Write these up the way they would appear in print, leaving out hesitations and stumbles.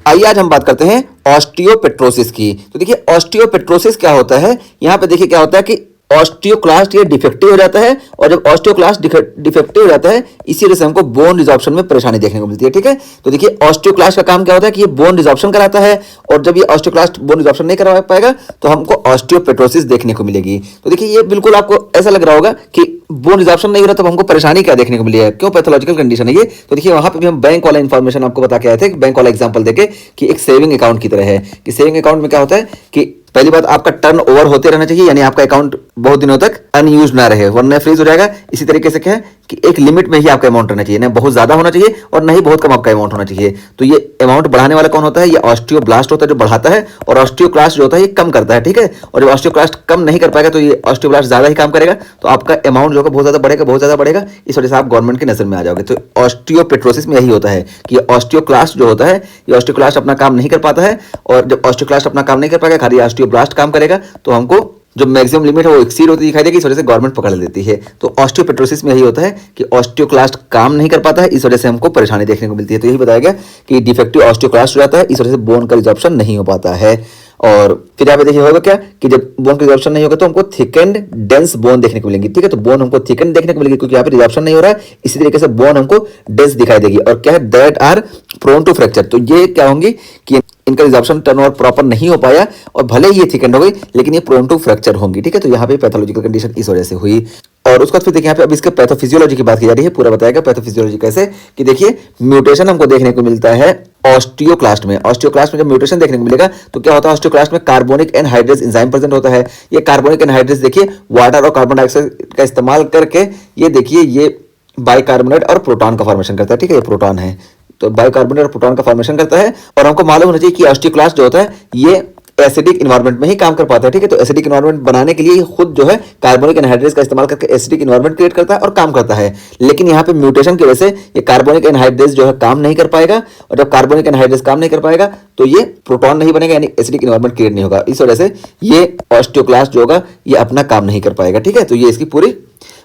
आइए आज हम बात करते हैं ऑस्टियोपेट्रोसिस की। तो देखिए ऑस्टियोपेट्रोसिस क्या होता है, यहाँ पे देखिए क्या होता है कि ऑस्टियोक्लास्ट ये डिफेक्टिव हो जाता है, और जब ऑस्टियोक्लास्ट डिफेक्टिव हो जाता है इसी वजह से हमको बोन रिजॉर्प्शन में परेशानी देखने को मिलती है। ठीक है, तो देखिए ऑस्टियोक्लास्ट का काम क्या होता है कि ये बोन रिजॉर्प्शन कराता है, और जब ये ऑस्टियोक्लास्ट बोन रिजॉर्प्शन नहीं करा पाएगा तो हमको ऑस्टियोपेट्रोसिस देखने को मिलेगी। तो देखिए ये बिल्कुल आपको ऐसा लग रहा होगा कि बोन रिजॉर्प्शन नहीं हो रहा तब हमको परेशानी क्या देखने को मिली है, क्यों, पैथोलॉजिकल कंडीशन है ये। तो देखिए वहां पे भी हम बैंक वाला इन्फॉर्मेशन आपको बता के आए थे, बैंक वाला एग्जांपल देके कि एक सेविंग अकाउंट की तरह है कि सेविंग अकाउंट में क्या होता है कि पहली बात आपका टर्न ओवर होते रहना चाहिए, यानी आपका अकाउंट बहुत दिनों तक अनयूज ना रहे वरना फ्रीज हो जाएगा। इसी तरीके से क्या है कि एक लिमिट में ही आपका अमाउंट रहना चाहिए, ना बहुत ज्यादा होना चाहिए और ना ही बहुत कम आपका अमाउंट होना चाहिए। तो ये अमाउंट बढ़ाने वाला कौन होता है, ये ऑस्टियोब्लास्ट होता है जो बढ़ाता है, और ऑस्टियोक्लास्ट जो होता है ये कम करता है। ठीक है, और जब ऑस्टियोक्लास्ट कम नहीं कर पाएगा तो ये ऑस्टियोब्लास्ट ज्यादा ही काम करेगा, तो आपका अमाउंट जो है बहुत ज्यादा बढ़ेगा, बहुत ज्यादा बढ़ेगा, इस वजह से आप गवर्नमेंट की नजर में आ जाओगे। तो ऑस्टियोपेट्रोसिस में यही होता है कि ऑस्टियोक्लास्ट जो होता है ये ऑस्टियोक्लास्ट अपना काम नहीं कर पाता है, और जब ऑस्टियोक्लास्ट अपना काम नहीं कर पाएगा खाली ऑस्टियोब्लास्ट काम करेगा, तो हमको जो मैक्सिमम लिमिट है वो एक्सीड होती दिखाई देगी, इस वजह से गवर्नमेंट पकड़ लेती है। तो ऑस्टियोपेट्रोसिस में यही होता है कि ऑस्टियोक्लास्ट काम नहीं कर पाता है, इस वजह से हमको परेशानी देखने को मिलती है। तो यही बताया गया कि डिफेक्टिव ऑस्टियोक्लास्ट हो जाता है, इस वजह से बोन का रिजॉर्प्शन नहीं हो पाता है। और फिर यहाँ पे देखिए होगा क्या कि जब बोन का रिजॉर्प्शन नहीं होगा तो हमको थिक एंड डेंस बोन देखने को मिलेंगी। ठीक है, तो बोन हमको थिक एंड देखने को मिलेगी क्योंकि यहाँ पे रिजॉर्प्शन नहीं हो रहा है, इसी तरीके से बोन हमको डेंस दिखाई देगी। और क्या है, that are prone to fracture, तो ये क्या होंगी कि इनका रिजॉर्प्शन टर्नओवर प्रॉपर नहीं हो पाया, और भले ही ये थिक एंड हो गई लेकिन ये प्रोन टू फ्रैक्चर होंगी। ठीक है, तो यहाँ पे पैथोलॉजिकल कंडीशन इस वजह से हुई। और उसके बाद फिर देखिए यहाँ पे अब इसके पैथोफिजियोलॉजी की बात की जा रही है, पूरा बताएगा पैथोफिजियोलॉजी कैसे कि देखिए म्यूटेशन हमको देखने को मिलता है ऑस्टियोक्लास्ट में। ऑस्टियोक्लास्ट में जब म्यूटेशन देखने को मिलेगा तो क्या होता है, ऑस्टियोक्लास्ट में कार्बोनिक एनहाइड्रेस एंजाइम प्रेजेंट होता है। ये कार्बोनिक एनहाइड्रेस देखिए वाटर और कार्बन डाइऑक्साइड का इस्तेमाल करके ये देखिए ये बाइकार्बोनेट और प्रोटॉन का फॉर्मेशन करता है। ठीक है, ये प्रोटॉन है तो बाइकार्बोनेट और प्रोटॉन का फॉर्मेशन करता है, और हमको मालूम होना चाहिए कि ऑस्टियोक्लास्ट जो होता है ये एसिडिक इन्वायरमेंट में ही काम कर पाता है। ठीक है, तो एसिडिक इन्वायरमेंट बनाने के लिए खुद जो है कार्बोनिक एनहाइड्रेस का इस्तेमाल करके एसिडिक इन्वायरमेंट क्रिएट करता है और काम करता है। लेकिन यहाँ पे म्यूटेशन की वजह से ये कार्बोनिक एनहाइड्रेस जो है काम नहीं कर पाएगा, और जब कार्बोनिक एनहाइड्रेस काम नहीं कर पाएगा तो ये प्रोटॉन नहीं बनेगा, यानी एसिडिक इन्वायरमेंट क्रिएट नहीं होगा। इस वजह से ये ऑस्टियोक्लास्ट जो होगा ये अपना काम नहीं कर पाएगा। ठीक है, तो ये इसकी पूरी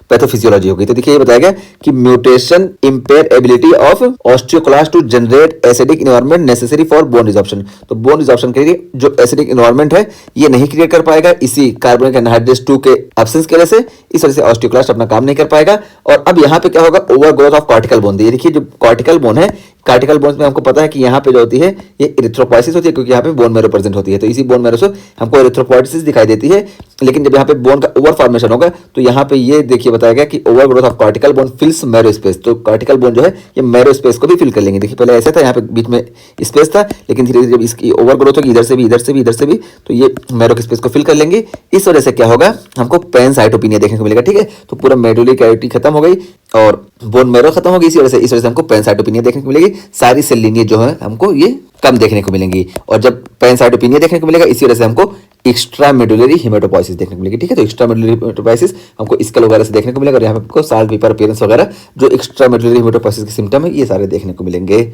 पैथोफिजियोलॉजी होगी। तो देखिए ये बताया गया कि mutation impair ability of osteoclast to generate acidic environment necessary for bone resorption. तो बोन रिजॉर्प्शन के लिए जो एसिडिक इन्वायरमेंट है ये नहीं क्रिएट कर पाएगा इसी कार्बोनिक एनहाइड्रेस 2 के एब्सेंस की वजह से, इस वजह से ऑस्टियोक्लास्ट अपना काम नहीं कर पाएगा। और अब यहाँ पे क्या होगा, over growth of cortical bone. देखिए जो कॉर्टिकल बोन है, कार्टिकल बोन्स में हमको पता है कि यहाँ पे जो होती है ये इरिथ्रोपोइसिस होती है, क्योंकि यहाँ पे बोन मैरो प्रेजेंट होती है, तो इसी बोन मैरो से हमको इरिथ्रोपोइसिस दिखाई देती है। लेकिन जब यहाँ पे बोन का ओवर फॉर्मेशन होगा तो यहाँ पे ये देखिए बताया गया कि over growth of cortical bone fills marrow space. तो कार्टिकल बोन जो है ये मैरो स्पेस को भी फिल कर लेंगे। देखिए पहले ऐसा था, यहाँ पे बीच में स्पेस था, लेकिन धीरे धीरे जब इसकी ओवर ग्रोथ होगी इधर से भी इधर से भी इधर से भी, तो ये मैरो के स्पेस को फिल कर लेंगे। इस वजह से क्या होगा, हमको पैनसाइटोपिनिया देखने को मिलेगा। ठीक है, तो पूरा मेडुलरी कैविटी खत्म हो गई और बोन मैरो खत्म होगी, इस वजह से हमको पैनसाइटोपिनिया देखने को मिलेगी। सारी सेल लिनिएज जो है हमको ये कम देखने को मिलेंगी, और जब पैनसाइटोपिनिया देखने को मिलेगा इसी वजह से हमको एक्स्ट्रा मेडुलरी हेमेटोपोइसिस देखने को मिलेगी। ठीक है, तो एक्स्ट्रा मेडुलरी हेमेटोपोइसिस हमको स्कल वगैरह से देखने को मिलेगा, और यहाँ पे आपको साल्ट पेपर अपीयरेंस वगैरह जो एक्स्ट्रा मेडुलरी हेमेटोपोइसिस के सिम्टम है ये सारे देखने को मिलेंगे।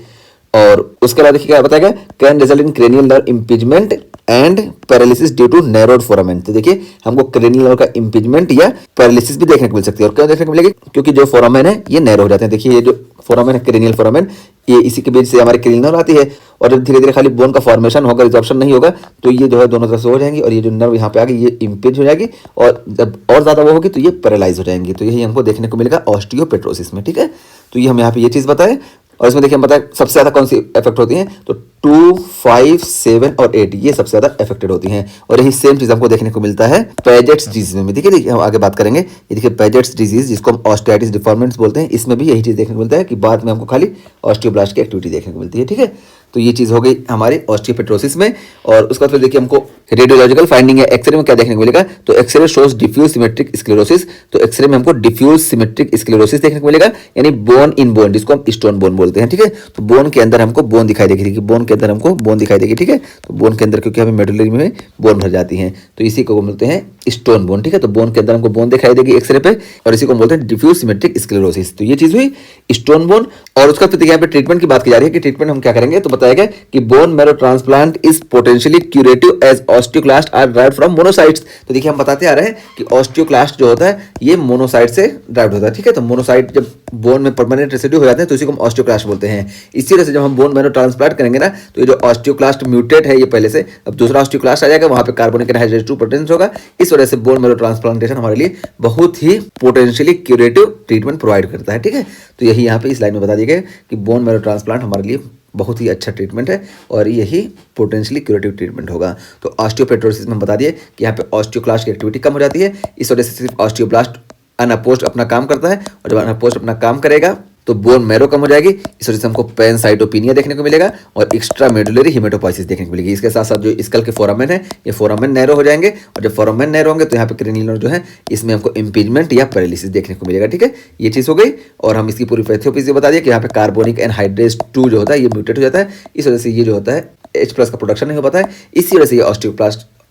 और उसके बाद देखिए क्या बताया गया, can result in cranial nerve impingement and paralysis due to narrowed foramen. तो देखिए हमको क्रेनियल नर्व का इम्पीजमेंट या पैरालिसिस भी देखने को मिल सकती है। और क्यों देखने को मिलेगी, क्योंकि जो फोरामेन है ये नैरो हो जाते हैं। देखिए ये जो फोरामेन है क्रेनियल फोरामेन, ये इसी के बीच से हमारे क्रेनियल नर्व आती है, और जब धीरे धीरे खाली बोन का फॉर्मेशन होगा, रिजॉर्प्शन नहीं होगा, तो ये जो है दोनों तरफ से हो जाएंगी, और ये जो नर्व यहाँ पे आ गई ये इम्पीज हो जाएगी, और जब और ज्यादा वो होगी तो ये पैरालाइज हो जाएंगी। तो यही हमको देखने को मिलेगा ऑस्टियोपेट्रोसिस में। ठीक है, तो ये हम यहाँ पे ये चीज बताएं। और इसमें देखिए हम बताएं सबसे ज्यादा कौन सी इफेक्ट होती हैं, तो 2, 5, 7 और 8 ये सबसे ज्यादा इफेक्टेड होती हैं। और यही सेम चीज हमको देखने को मिलता है पेजेट्स डिजीज में। देखिए हम आगे बात करेंगे, ये देखिए पेजेट्स डिजीज जिसको हम ऑस्टियाटिस डिफॉर्मेंट्स बोलते हैं, इसमें भी यही चीज देखने को मिलता है कि बाद में हमको खाली ऑस्टियोब्लास्ट की एक्टिविटी देखने को मिलती है। ठीक है, तो ये चीज हो गई हमारी ऑस्टियोपेट्रोसिस में। और उसके बाद फिर देखिए हमको रेडियोलॉजिकल फाइंडिंग है एक्सरे में क्या देखने को मिलेगा, तो x-ray shows diffuse symmetric sclerosis. तो एक्सरे में हमको डिफ्यूज सिमेट्रिक स्क्लेरोसिस देखने को मिलेगा, यानी बोन इन बोन जिसको हम स्टोन बोन बोलते हैं। ठीक है, तो बोन के अंदर हमको बोन दिखाई देगी, बोन के अंदर हमको बोन दिखाई देगी। ठीक है, तो बोन के अंदर क्योंकि हमें मेडुलरी में बोन भर जाती हैं तो इसी को बोलते हैं स्टोन बोन। ठीक है, तो बोन के अंदर हमको बोन दिखाई देगी एक्सरे पे, और इसी को बोलते हैं डिफ्यूज सिमेट्रिक स्क्लेरोसिस। तो ये चीज हुई स्टोन बोन। और उसका तो देखिए यहाँ पे ट्रीटमेंट की बात की जा रही है कि ट्रीटमेंट हम क्या करेंगे, तो बताया गया कि bone marrow transplant is potentially curative as osteoclast are derived from monocytes. तो देखिए हम बताते आ रहे हैं कि ऑस्टियोक्लास्ट जो होता है ये मोनोसाइट से ड्राइव्ड होता है, ठीक है। तो मोनोसाइट जब बोन में परमानेंट रेसिड्यू हो जाते हैं तो इसी को हम ऑस्टियोक्लास्ट बोलते हैं। इसी तरह से जब हम बोन मैरो ट्रांसप्लांट करेंगे ना, तो ये जो ऑस्टियोक्लास्ट म्यूटेट है ये पहले से, अब दूसरा ऑस्टियोक्लास्ट आ जाएगा, वहां पे कार्बोनिक एनहाइड्रेट 2 प्रोटीन होगा। इस वजह से बोन मैरो ट्रांसप्लांटेशन हमारे लिए बहुत ही पोटेंशियली क्यूरेटिव ट्रीटमेंट प्रोवाइड करता है, ठीक है। तो यही यहाँ पे इस लाइन में बता दिया गया कि बोन मैरो ट्रांसप्लांट हमारे लिए बहुत ही अच्छा ट्रीटमेंट है और यही पोटेंशियली क्यूरेटिव ट्रीटमेंट होगा। तो ऑस्टियोपेट्रोसिस में बता दिए कि यहाँ पे ऑस्टियोक्लास्ट की एक्टिविटी कम हो जाती है, इस वजह से सिर्फ ऑस्टियोब्लास्ट अनअपोज्ड अपना काम करता है, और जब अनअपोज्ड अपना काम करेगा तो बोन मैरो कम हो जाएगी। इस वजह से हमको पैनसाइटोपिनिया देखने को मिलेगा और एक्स्ट्रा मेडुलरी हिमेटोपाइसिस देखने को मिलेगी। इसके साथ साथ जो स्कल के फोरामेन है ये फोरामेन नैरो हो जाएंगे, और जब फोरामेन नैरो होंगे तो यहाँ पे क्रेनियल जो है इसमें हमको इम्पीजमेंट या पैरालिसिस देखने को मिलेगा, ठीक है। ये चीज़ हो गई। और हम इसकी पूरी पैथोपैथी बता दिए कि यहाँ पे कार्बोनिक एनहाइड्रेट 2 जो होता है ये म्यूटेट हो जाता है, इस वजह से ये जो होता है H+ का प्रोडक्शन नहीं हो पाता है, इसी वजह से ये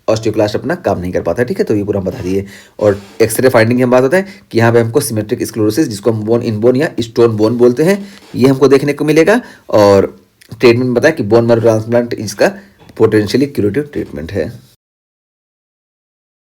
ऑस्टियोक्लास्ट अपना काम नहीं कर पाता है, ठीक है। तो ये पूरा हम बता दिए। और एक्सरे फाइंडिंग की हम बात होता है कि यहाँ पे हमको सिमेट्रिक स्क्लेरोसिस, जिसको हम बोन इन बोन या स्टोन बोन बोलते हैं, ये हमको देखने को मिलेगा। और ट्रीटमेंट बताया कि बोन मैरो ट्रांसप्लांट इसका पोटेंशियली क्यूरेटिव ट्रीटमेंट है।